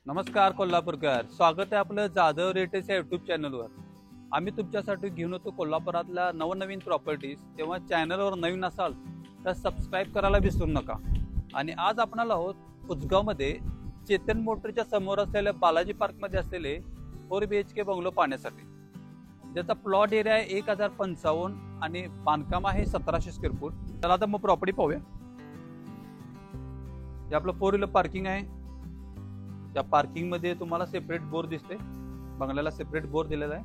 नमस्कार कोल्हापूरकर, स्वागत आहे आपलं जाधव रेटेस या युट्यूब चॅनलवर। आम्ही तुमच्यासाठी घेऊन येतो कोल्हापुरातल्या नवनवीन प्रॉपर्टीज। तेव्हा चॅनलवर नवीन असाल तर सबस्क्राईब करायला विसरू नका। आणि आज आपण आहोत कुसगावमध्ये चेतन मोटरच्या समोर असलेल्या बालाजी पार्कमध्ये असलेले 4 BHK बंगलो पाहण्यासाठी, ज्याचा प्लॉट एरिया आहे 1055 आणि बांधकाम आहे 1700 स्क्वेअर फूट। चला आता मग प्रॉपर्टी पाहूया। हे आपलं 4 व्हीलर पार्किंग आहे। त्या पार्किंग मध्ये तुम्हाला सेपरेट बोर दिसते, बंगल्याला सेपरेट बोर दिलेला आहे।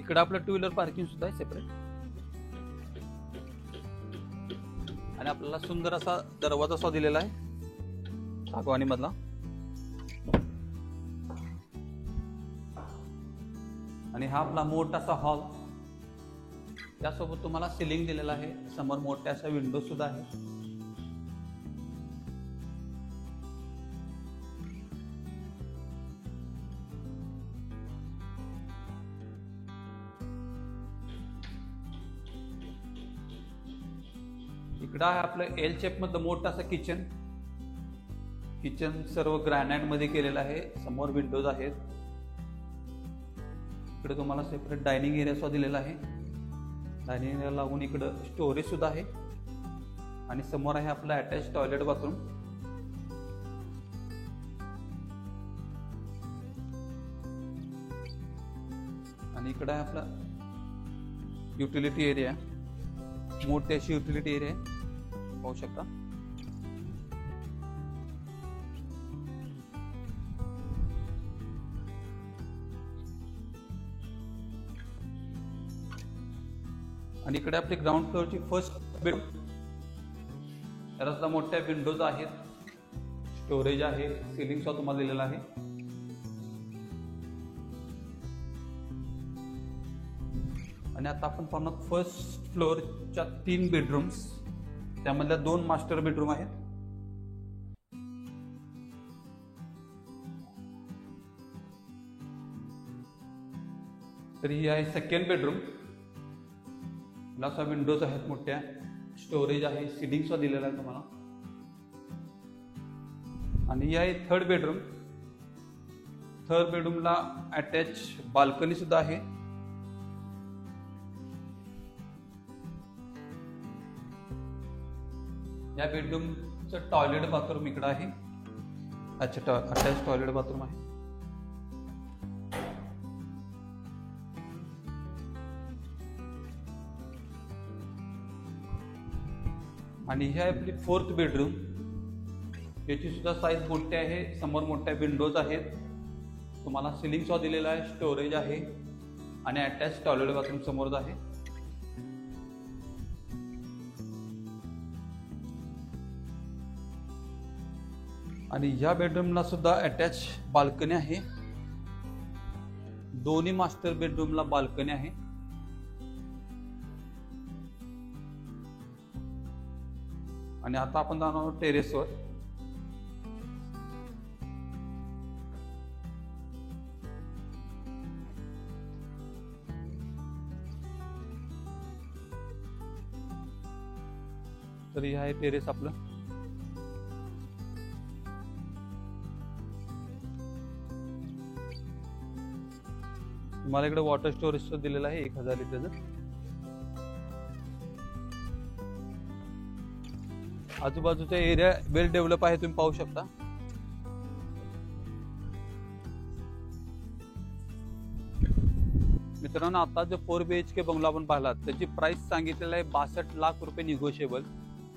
इकडे आपलं 2 व्हीलर पार्किंग सुद्धा आहे सेपरेट। आणि आपल्याला सुंदर असा दरवाजा सुद्धा दिलेला आहे सागवानी मधला। आणि हा आपला मोठासा हॉल, त्यासोबत तुम्हाला सिलिंग दिलेला आहे। समोर मोठ्या अशा विंडो सुद्धा आहे। इकडं आहे आपलं एल शेप मधलं मोठासा किचन। किचन सर्व ग्रॅनाइट मध्ये केलेलं आहे। समोर विंडोज आहेत। इकडे तुम्हाला सेपरेट डायनिंग एरिया सुद्धा दिलेला आहे। डायनिंग एरिया लागून इकडे स्टोरेज सुद्धा आहे। आणि समोर आहे आपलं अटॅच टॉयलेट बाथरूम। आणि इकडे आहे आपला युटिलिटी एरिया, मोठी अशी युटिलिटी एरिया पाहू शकता। आणि इकडे आपली ग्राउंड फ्लोअरची फर्स्ट बेडरूम, त्याला मोठ्या विंडोज आहेत, स्टोरेज आहे, सिलिंग सुद्धा तुम्हाला दिलेला आहे। आणि आता आपण पाहणार फर्स्ट फ्लोअरच्या 3 बेडरूम्स, त्यामधल्या 2 मास्टर बेडरूम आहेत। तर ही आहे सेकंड बेडरूम। असा विंडोज आहेत, मोठ्या स्टोरेज आहे, सिलिंग सुद्धा दिलेला आहे तुम्हाला। आणि ही आहे थर्ड बेडरूम। थर्ड बेडरूमला अटॅच बाल्कनी सुद्धा आहे। या बेडरूमचं टॉयलेट बाथरूम इकडे आहे। अच्छा, अटॅच टॉयलेट बाथरूम आहे। आणि ही आहे आपली फोर्थ बेडरूम। याची सुद्धा साईज मोठी आहे। समोर मोठ्या विंडोज आहेत, तुम्हाला सिलिंग सुद्धा दिलेला आहे, स्टोरेज आहे आणि अटॅच टॉयलेट बाथरूम समोरच आहे। आणि ह्या बेडरूमला सुद्धा अटॅच बाल्कनी आहे। दोन्ही मास्टर बेडरूमला बाल्कनी आहे। आणि आता आपण जाणार आहोत टेरेसवर। तर हे आहे टेरेस आपलं। तुम्हाला इकडे वॉटर स्टोरेज दिलेलं आहे 1000 लिटरचं। आजूबाजूचा एरिया वेल डेव्हलप आहे, तुम्ही पाहू शकता। मित्रांनो, आता जो 4 BHK बंगला आपण पाहिला, त्याची प्राइस सांगितलेली आहे 62 लाख रुपये निगोशिएबल।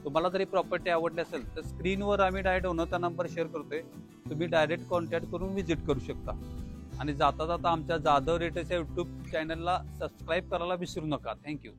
तुम्हाला जरी प्रॉपर्टी आवडली असेल तर स्क्रीनवर आम्ही डायरेक्ट ओनरचा नंबर शेअर करतोय, तुम्ही डायरेक्ट कॉन्टॅक्ट करून व्हिजिट करू शकता। आणि जाता जाता आमच्या जाधव रेटेस या युट्यूब चॅनलला सबस्क्राईब करायला विसरू नका। थँक्यू।